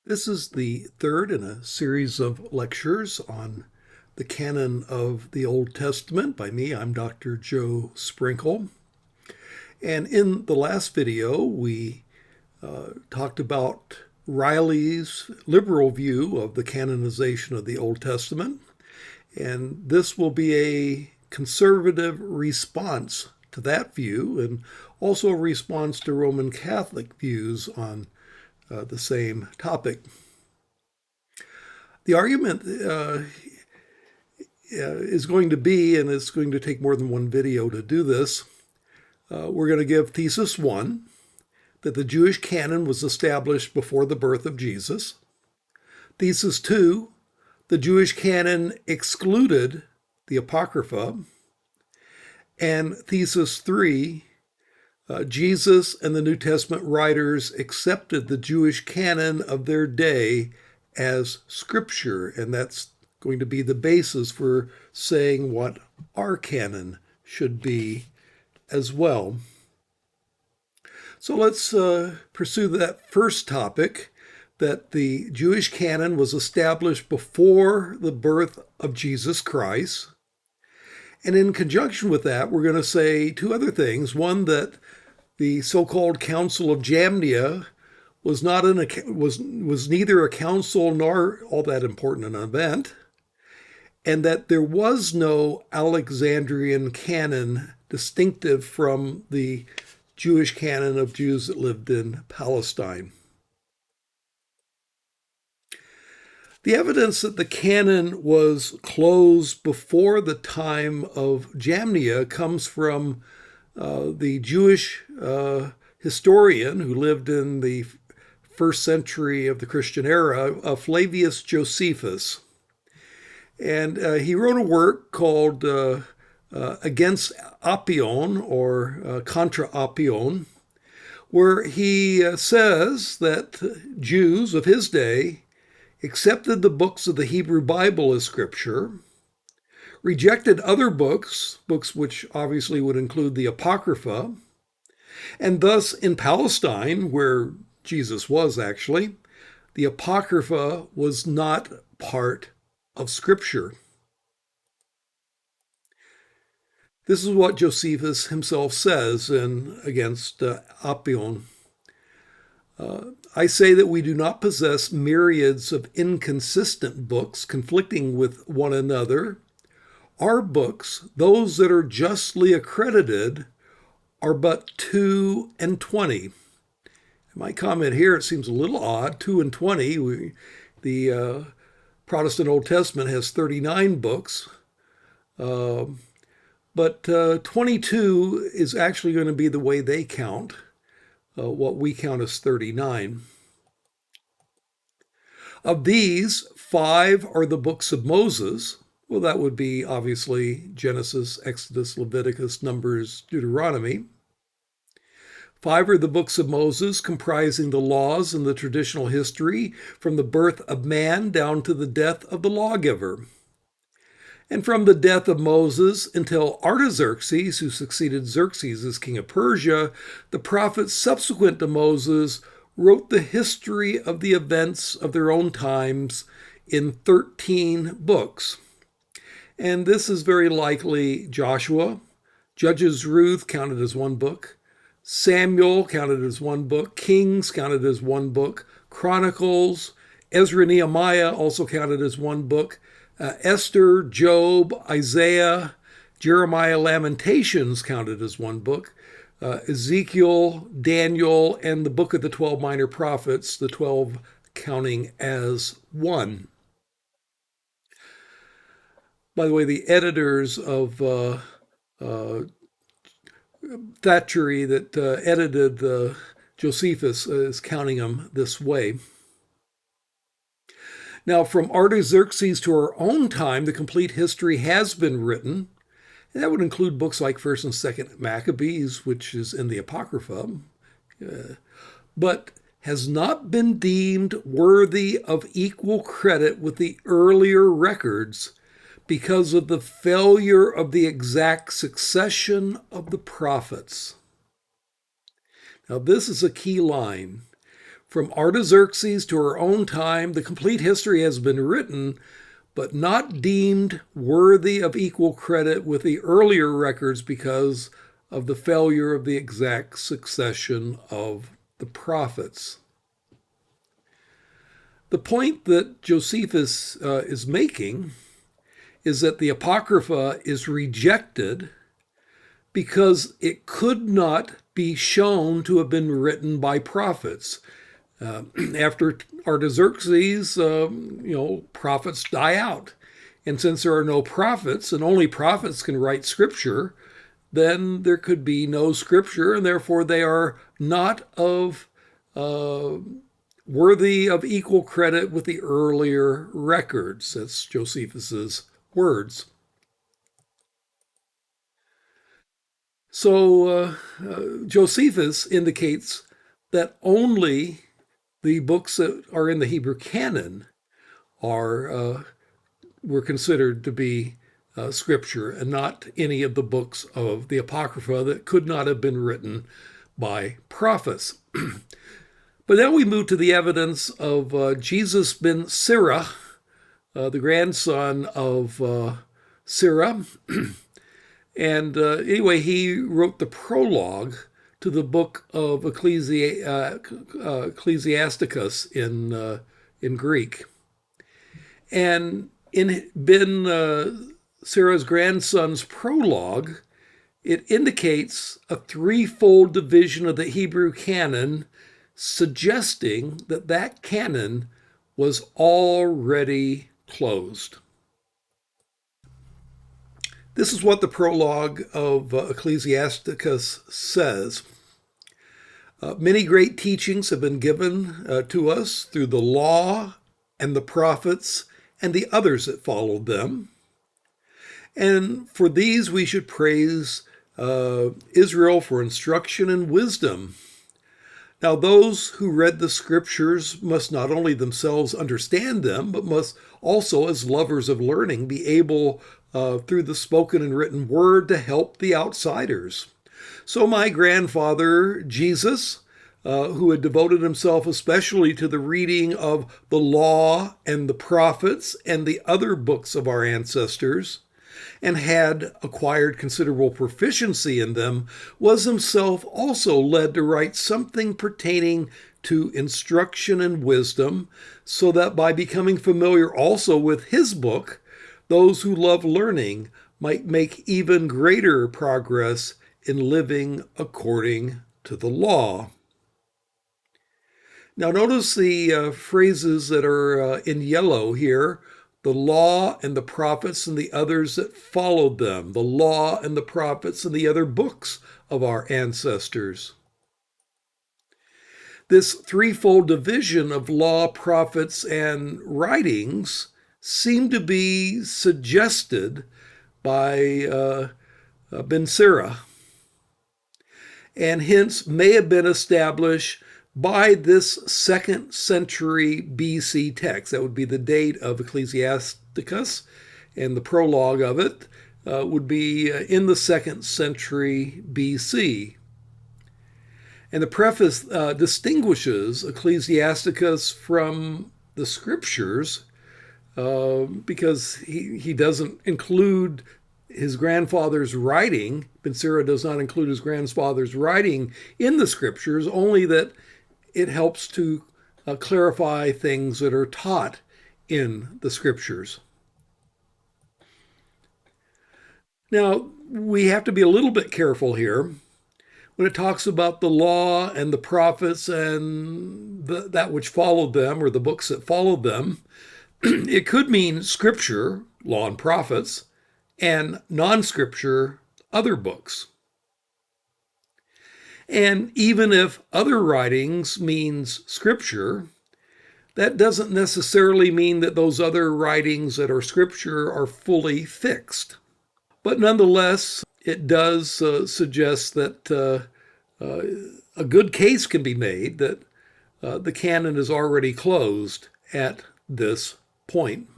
This is the third in a series of lectures on the canon of the Old Testament by me. I'm Dr. Joe Sprinkle. And in the last video, we talked about Ryle's liberal view of the canonization of the Old Testament. And this will be a conservative response to that view and also a response to Roman Catholic views on the same topic. The argument is going to be, and it's going to take more than one video to do this, we're going to give thesis one, that the Jewish canon was established before the birth of Jesus. Thesis two, the Jewish canon excluded the Apocrypha. And thesis three, Jesus and the New Testament writers accepted the Jewish canon of their day as scripture, and that's going to be the basis for saying what our canon should be as well. So let's pursue that first topic, that the Jewish canon was established before the birth of Jesus Christ. And in conjunction with that, we're going to say two other things. One, that the so-called Council of Jamnia was neither a council nor all that important an event, and that there was no Alexandrian canon distinctive from the Jewish canon of Jews that lived in Palestine. The evidence that the canon was closed before the time of Jamnia comes from the Jewish historian who lived in the first century of the Christian era, Flavius Josephus. And he wrote a work called Against Oppion, or Contra Oppion, where he says that Jews of his day accepted the books of the Hebrew Bible as scripture, rejected other books which obviously would include the Apocrypha, and thus in Palestine, where Jesus was actually, the Apocrypha was not part of Scripture. This is what Josephus himself says in Against Oppion. I say that we do not possess myriads of inconsistent books conflicting with one another. Our books, those that are justly accredited, are but 2 and 20. My comment here, it seems a little odd, 2 and 20. The Protestant Old Testament has 39 books, but 22 is actually going to be the way they count. What we count as 39. Of these, 5 are the books of Moses. Well, that would be obviously Genesis, Exodus, Leviticus, Numbers, Deuteronomy. 5 are the books of Moses, comprising the laws and the traditional history from the birth of man down to the death of the lawgiver. And from the death of Moses until Artaxerxes, who succeeded Xerxes as king of Persia, the prophets subsequent to Moses wrote the history of the events of their own times in 13 books. And this is very likely Joshua. Judges, Ruth counted as one book. Samuel counted as one book. Kings counted as one book. Chronicles, Ezra, Nehemiah also counted as one book. Esther, Job, Isaiah, Jeremiah, Lamentations counted as one book. Ezekiel, Daniel, and the book of the 12 minor prophets, the 12 counting as one. By the way, the editors of Thackeray that edited Josephus is counting them this way. Now, from Artaxerxes to our own time, the complete history has been written. And that would include books like 1st and 2nd Maccabees, which is in the Apocrypha, but has not been deemed worthy of equal credit with the earlier records because of the failure of the exact succession of the prophets. Now, this is a key line. From Artaxerxes to our own time, the complete history has been written, but not deemed worthy of equal credit with the earlier records because of the failure of the exact succession of the prophets. The point that Josephus is making is that the Apocrypha is rejected because it could not be shown to have been written by prophets. After Artaxerxes, prophets die out. And since there are no prophets, and only prophets can write scripture, then there could be no scripture, and therefore they are not of worthy of equal credit with the earlier records. That's Josephus's words. So Josephus indicates that only the books that are in the Hebrew canon were considered to be scripture, and not any of the books of the Apocrypha that could not have been written by prophets. But then we move to the evidence of Jesus ben Sirah, the grandson of Sirah. And anyway, he wrote the prologue to the book of Ecclesiasticus in Greek. And in Ben Sirah's grandson's prologue, it indicates a threefold division of the Hebrew canon, suggesting that that canon was already closed. This is what the prologue of Ecclesiasticus says. Many great teachings have been given to us through the law and the prophets and the others that followed them. And for these we should praise Israel for instruction and wisdom. Now, those who read the scriptures must not only themselves understand them, but must also, as lovers of learning, be able, through the spoken and written word, to help the outsiders. So my grandfather, Jesus, who had devoted himself especially to the reading of the law and the prophets and the other books of our ancestors, and had acquired considerable proficiency in them, was himself also led to write something pertaining to instruction and wisdom, so that by becoming familiar also with his book, those who love learning might make even greater progress in living according to the law. Now notice the phrases that are in yellow here: the law and the prophets and the others that followed them, the law and the prophets and the other books of our ancestors. This threefold division of law, prophets, and writings seem to be suggested by Ben Sirah, and hence may have been established by this 2nd century BC text. That would be the date of Ecclesiasticus, and the prologue of it would be in the 2nd century BC. And the preface distinguishes Ecclesiasticus from the scriptures because he doesn't include his grandfather's writing. Ben Sirah does not include his grandfather's writing in the scriptures, only that it helps to clarify things that are taught in the scriptures. Now, we have to be a little bit careful here when it talks about the law and the prophets and that which followed them, or the books that followed them. It could mean scripture, law and prophets, and non-scripture, other books. And even if other writings means scripture, that doesn't necessarily mean that those other writings that are scripture are fully fixed. But nonetheless, it does suggest that a good case can be made that the canon is already closed at this point.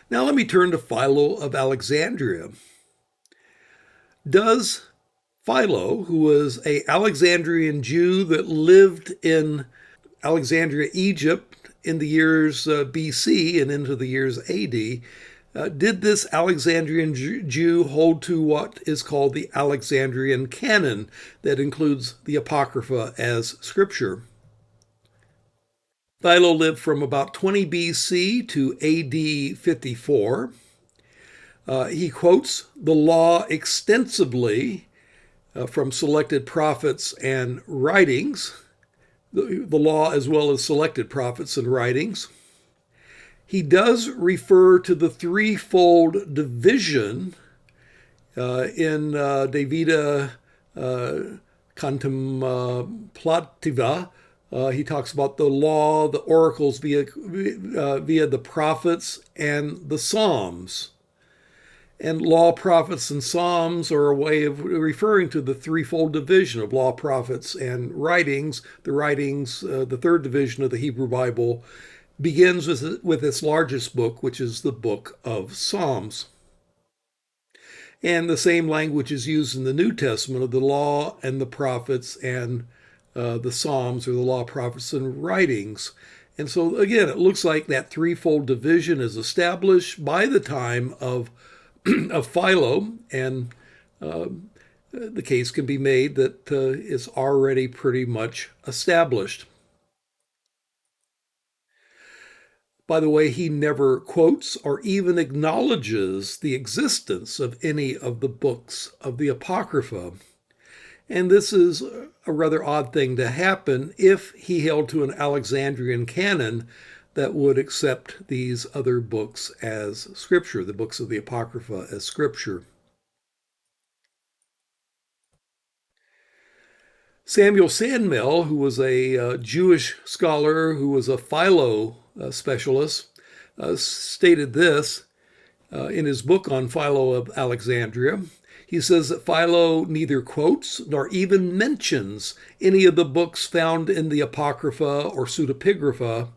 Now let me turn to Philo of Alexandria. Does Philo, who was a Alexandrian Jew that lived in Alexandria, Egypt in the years BC and into the years AD, did this Alexandrian Jew hold to what is called the Alexandrian Canon that includes the Apocrypha as scripture. Philo lived from about 20 BC to AD 54. He quotes the law extensively from selected prophets and writings, the law as well as selected prophets and writings. He does refer to the threefold division in De Vita Contemplativa. He talks about the law, the oracles via the prophets, and the Psalms. And law, prophets, and Psalms are a way of referring to the threefold division of law, prophets, and writings. The writings, the third division of the Hebrew Bible, begins with its largest book, which is the book of Psalms. And the same language is used in the New Testament of the law and the prophets and the Psalms, or the law, prophets, and writings. And so, again, it looks like that threefold division is established by the time of Philo, and the case can be made that it's already pretty much established. By the way, he never quotes or even acknowledges the existence of any of the books of the Apocrypha. And this is a rather odd thing to happen if he held to an Alexandrian canon that would accept these other books as scripture, the books of the Apocrypha as scripture. Samuel Sandmel, who was a Jewish scholar who was a Philo specialist, stated this in his book on Philo of Alexandria. He says that Philo neither quotes nor even mentions any of the books found in the Apocrypha or Pseudepigrapha,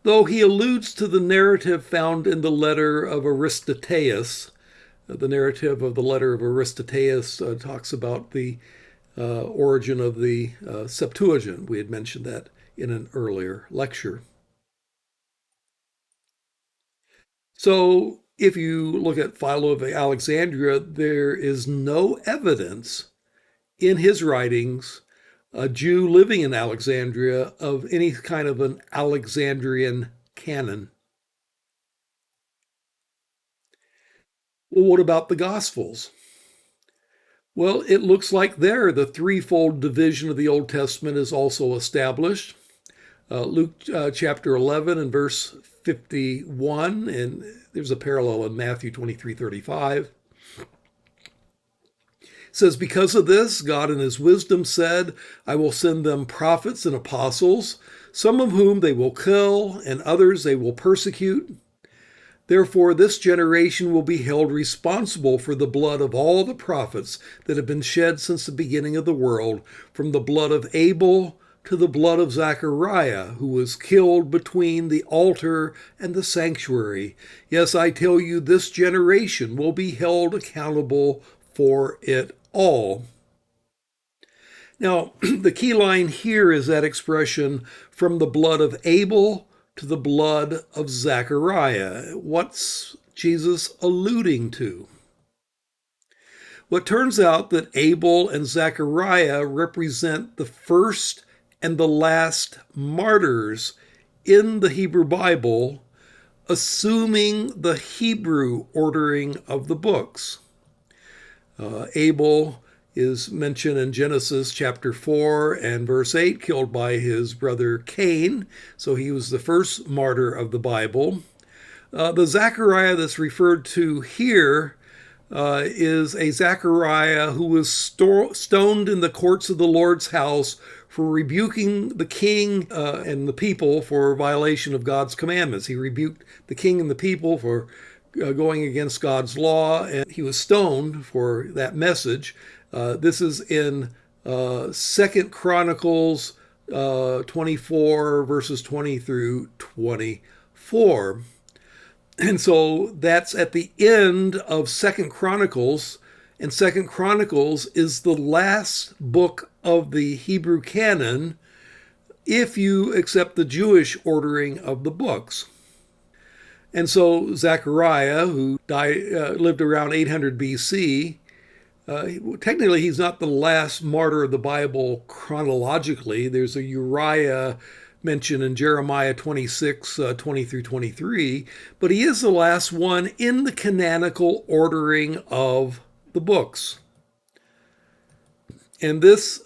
though he alludes to the narrative found in the letter of Aristoteus. The narrative of the letter of Aristoteus talks about the origin of the Septuagint. We had mentioned that in an earlier lecture. So if you look at Philo of Alexandria, there is no evidence in his writings, a Jew living in Alexandria, of any kind of an Alexandrian canon. Well, what about the Gospels? Well, it looks like there the threefold division of the Old Testament is also established. Luke chapter 11 and verse 51, and there's a parallel in Matthew 23:35. It says, because of this, God in his wisdom said, I will send them prophets and apostles, some of whom they will kill, and others they will persecute. Therefore, this generation will be held responsible for the blood of all the prophets that have been shed since the beginning of the world, from the blood of Abel to the blood of Zechariah, who was killed between the altar and the sanctuary. Yes, I tell you, this generation will be held accountable for it all. Now, the key line here is that expression, from the blood of Abel to the blood of Zechariah. What's Jesus alluding to? Well, it turns out that Abel and Zechariah represent the first and the last martyrs in the Hebrew Bible, assuming the Hebrew ordering of the books. Abel is mentioned in Genesis chapter 4 and verse 8, killed by his brother Cain. So he was the first martyr of the Bible. The Zechariah that's referred to here is a Zechariah who was stoned in the courts of the Lord's house for rebuking the king and the people for violation of God's commandments. He rebuked the king and the people for going against God's law, and he was stoned for that message. This is in 2 Chronicles 24, verses 20 through 24. And so that's at the end of 2 Chronicles, And Second Chronicles is the last book of the Hebrew canon if you accept the Jewish ordering of the books. And so Zechariah, who lived around 800 BC, technically he's not the last martyr of the Bible chronologically. There's a Uriah mentioned in Jeremiah 26, 20 through 23, but he is the last one in the canonical ordering of the books. And this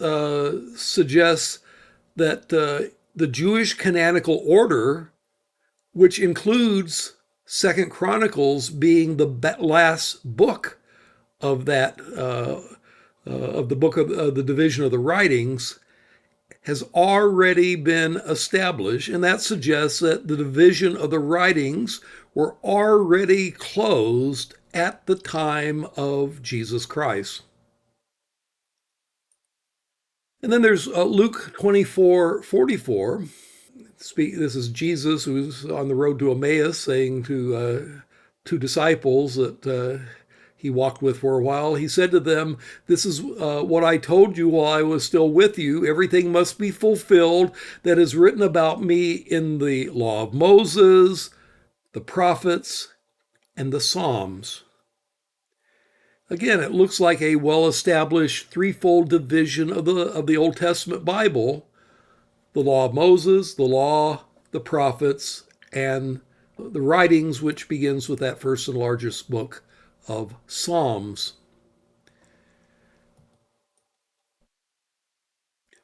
suggests that the Jewish canonical order, which includes Second Chronicles being the last book of that of the book of the division of the writings, has already been established, and that suggests that the division of the writings were already closed at the time of Jesus Christ. And then there's Luke 24:44. This is Jesus who's on the road to Emmaus saying to two disciples that he walked with for a while. He said to them, "This is what I told you while I was still with you. Everything must be fulfilled that is written about me in the law of Moses, the prophets, and the Psalms." Again, it looks like a well-established threefold division of the Old Testament Bible: the law of Moses, the law, the prophets, and the writings, which begins with that first and largest book of Psalms.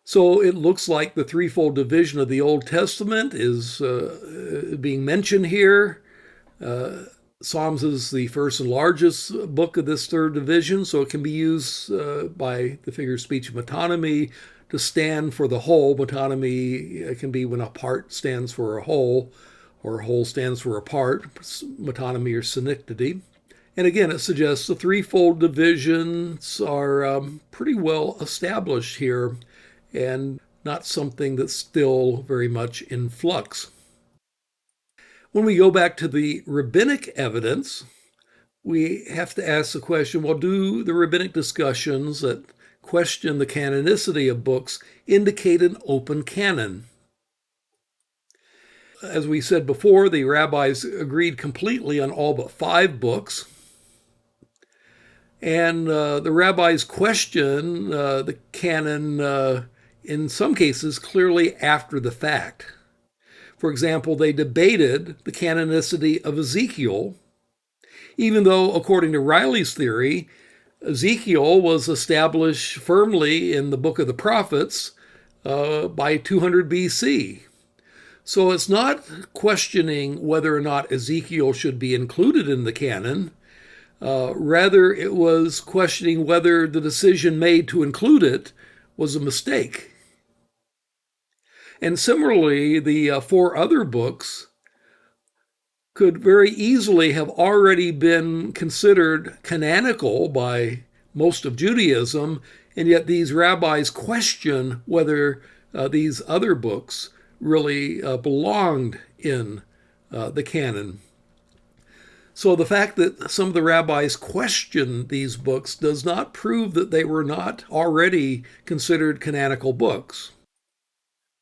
So it looks like the threefold division of the Old Testament is being mentioned here. Psalms is the first and largest book of this third division, so it can be used by the figure of speech metonymy to stand for the whole. Metonymy can be when a part stands for a whole, or a whole stands for a part, metonymy or synecdoche. And again, it suggests the threefold divisions are pretty well established here and not something that's still very much in flux. When we go back to the rabbinic evidence, we have to ask the question, well, do the rabbinic discussions that question the canonicity of books indicate an open canon? As we said before, the rabbis agreed completely on all but 5 books. And the rabbis question the canon in some cases clearly after the fact. For example, they debated the canonicity of Ezekiel, even though, according to Ryle's theory, Ezekiel was established firmly in the book of the prophets by 200 BC. So it's not questioning whether or not Ezekiel should be included in the canon. Rather, it was questioning whether the decision made to include it was a mistake. And similarly, the 4 other books could very easily have already been considered canonical by most of Judaism, and yet these rabbis question whether these other books really belonged in the canon. So the fact that some of the rabbis questioned these books does not prove that they were not already considered canonical books.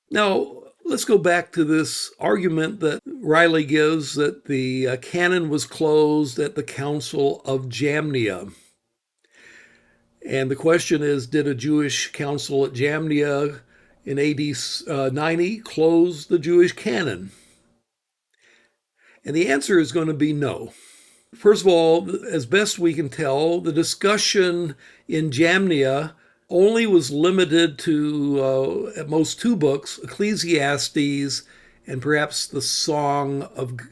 Now, let's go back to this argument that Ryle gives that the canon was closed at the Council of Jamnia. And the question is, did a Jewish council at Jamnia in AD 90 close the Jewish canon? And the answer is going to be no. First of all, as best we can tell, the discussion in Jamnia only was limited to, at most, 2 books, Ecclesiastes and perhaps the Song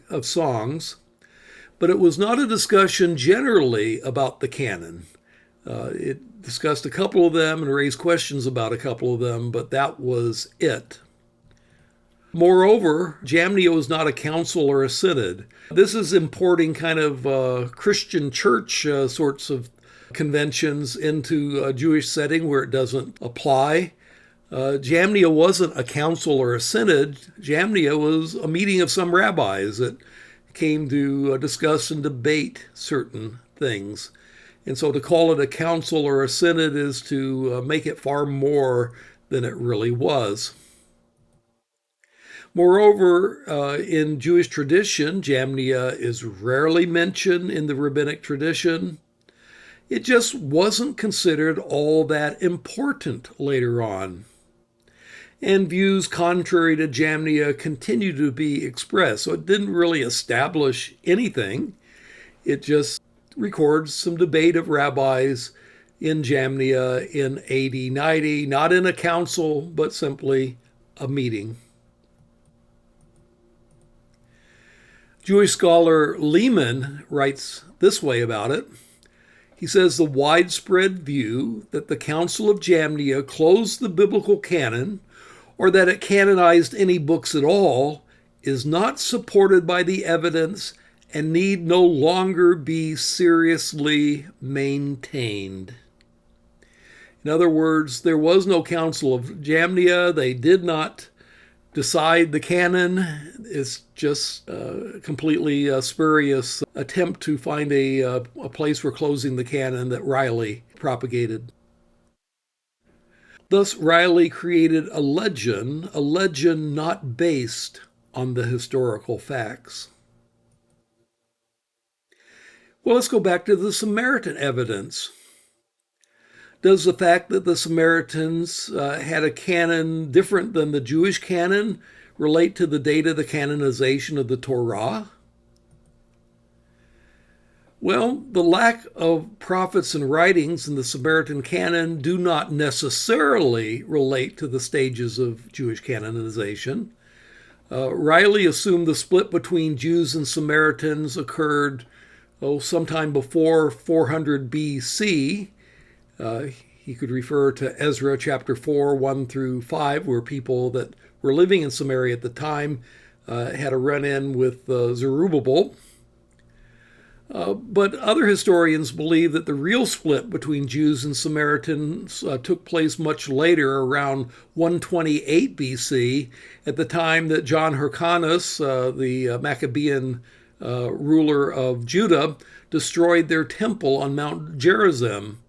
of Songs. But it was not a discussion generally about the canon. It discussed a couple of them and raised questions about a couple of them, but that was it. Moreover, Jamnia was not a council or a synod. This is importing kind of Christian church sorts of conventions into a Jewish setting where it doesn't apply. Jamnia wasn't a council or a synod. Jamnia was a meeting of some rabbis that came to discuss and debate certain things. And so to call it a council or a synod is to make it far more than it really was. Moreover, in Jewish tradition, Jamnia is rarely mentioned in the rabbinic tradition. It just wasn't considered all that important later on. And views contrary to Jamnia continue to be expressed. So it didn't really establish anything. It just records some debate of rabbis in Jamnia in AD 90, not in a council, but simply a meeting. Jewish scholar Lehman writes this way about it. He says the widespread view that the Council of Jamnia closed the biblical canon or that it canonized any books at all is not supported by the evidence and need no longer be seriously maintained. In other words, there was no Council of Jamnia. They did not decide the canon. It's just a completely spurious attempt to find a place for closing the canon that Ryle propagated. Thus, Ryle created a legend not based on the historical facts. Well, let's go back to the Samaritan evidence. Does the fact that the Samaritans had a canon different than the Jewish canon relate to the date of the canonization of the Torah? Well, the lack of prophets and writings in the Samaritan canon do not necessarily relate to the stages of Jewish canonization. Ryle assumed the split between Jews and Samaritans occurred sometime before 400 BC. He could refer to Ezra chapter 4, 1 through 5, where people that were living in Samaria at the time had a run-in with Zerubbabel. But other historians believe that the real split between Jews and Samaritans took place much later, around 128 BC, at the time that John Hyrcanus, the Maccabean ruler of Judah, destroyed their temple on Mount Gerizim.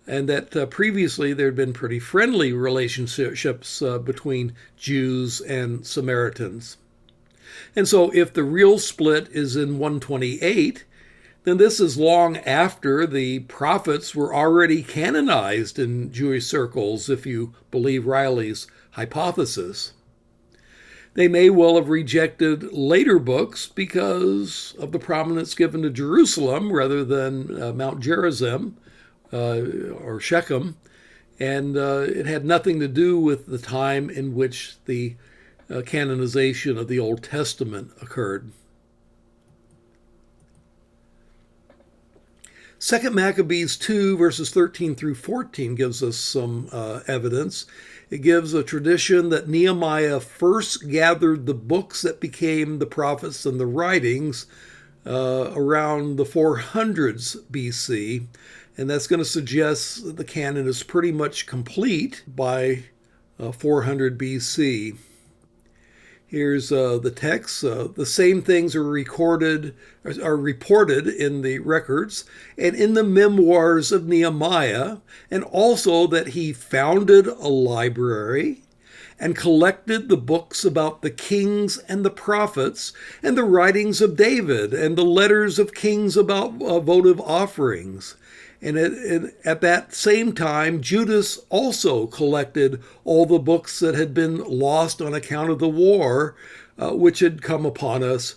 And that previously there had been pretty friendly relationships between Jews and Samaritans. And so if the real split is in 128, then this is long after the prophets were already canonized in Jewish circles, if you believe Ryle's hypothesis. They may well have rejected later books because of the prominence given to Jerusalem rather than Mount Gerizim, or Shechem, and it had nothing to do with the time in which the canonization of the Old Testament occurred. 2 Maccabees 2, verses 13 through 14 gives us some evidence. It gives a tradition that Nehemiah first gathered the books that became the prophets and the writings around the 400s BC. And that's going to suggest that the canon is pretty much complete by 400 BC. Here's the text. The same things are reported in the records and in the memoirs of Nehemiah, and also that he founded a library and collected the books about the kings and the prophets and the writings of David and the letters of kings about votive offerings. And at that same time, Judas also collected all the books that had been lost on account of the war, which had come upon us,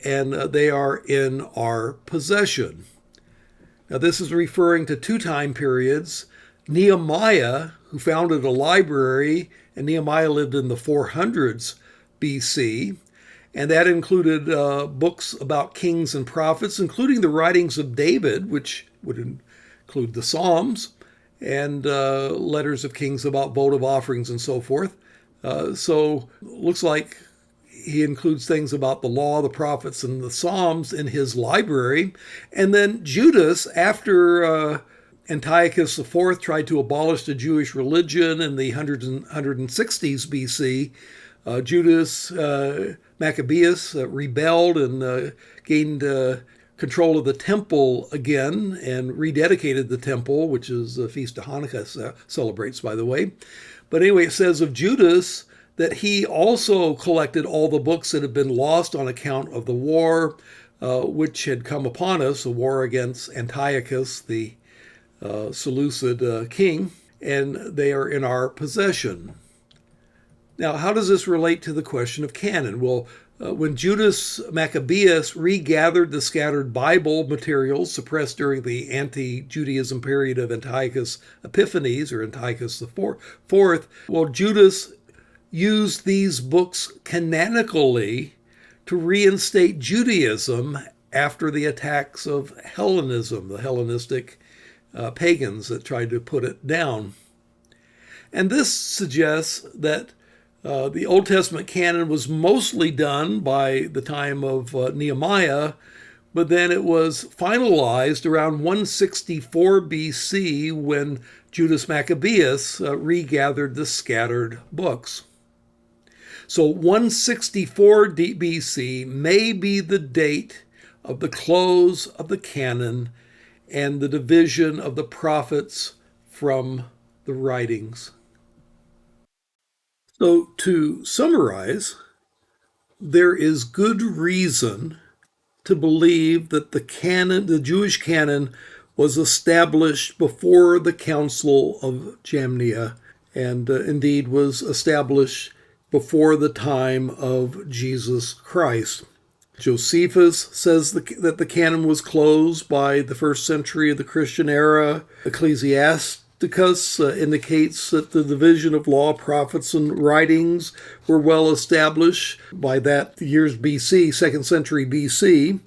and they are in our possession. Now, this is referring to two time periods. Nehemiah, who founded a library, and Nehemiah lived in the 400s BC, and that included books about kings and prophets, including the writings of David, which would include the Psalms, and letters of kings about votive offerings and so forth. So looks like he includes things about the law, the prophets, and the Psalms in his library. And then Judas, after Antiochus IV tried to abolish the Jewish religion in the 160s BC, Judas Maccabeus rebelled and gained control of the temple again and rededicated the temple, which is the Feast of Hanukkah celebrates, by the way. But anyway, it says of Judas that he also collected all the books that had been lost on account of the war which had come upon us, a war against Antiochus, the Seleucid king, and they are in our possession. Now, how does this relate to the question of canon? Well, when Judas Maccabeus regathered the scattered Bible materials suppressed during the anti-Judaism period of Antiochus Epiphanes, or Antiochus IV, well, Judas used these books canonically to reinstate Judaism after the attacks of Hellenism, the Hellenistic pagans that tried to put it down. And this suggests that the Old Testament canon was mostly done by the time of Nehemiah, but then it was finalized around 164 BC when Judas Maccabeus regathered the scattered books. So 164 BC may be the date of the close of the canon and the division of the prophets from the writings. So to summarize, there is good reason to believe that the canon, the Jewish canon, was established before the Council of Jamnia, and indeed was established before the time of Jesus Christ. Josephus says that the canon was closed by the first century of the Christian era. Ecclesiasticus indicates that the division of law, prophets, and writings were well established by that years BC, 2nd century BC.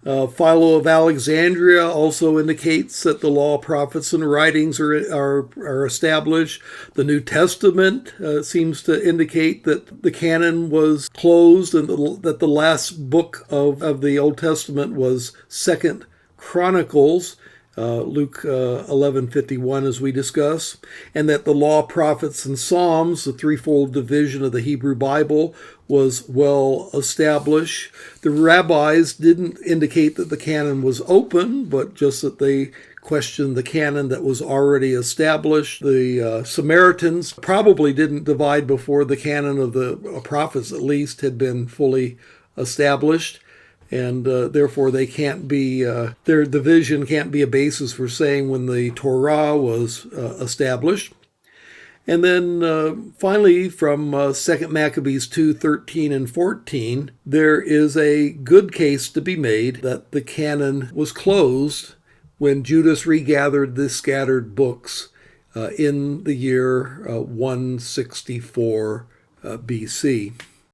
Philo of Alexandria also indicates that the law, prophets, and writings are established. The New Testament seems to indicate that the canon was closed and that the last book of the Old Testament was 2nd Chronicles, Luke 11:51, as we discuss, and that the law, prophets, and Psalms, the threefold division of the Hebrew Bible, was well established. The rabbis didn't indicate that the canon was open, but just that they questioned the canon that was already established. The Samaritans probably didn't divide before the canon of the prophets, at least, had been fully established. And therefore, they can't be, their division can't be a basis for saying when the Torah was established. And then finally, from 2 Maccabees 2:13 and 14, there is a good case to be made that the canon was closed when Judas regathered the scattered books in the year 164 BC.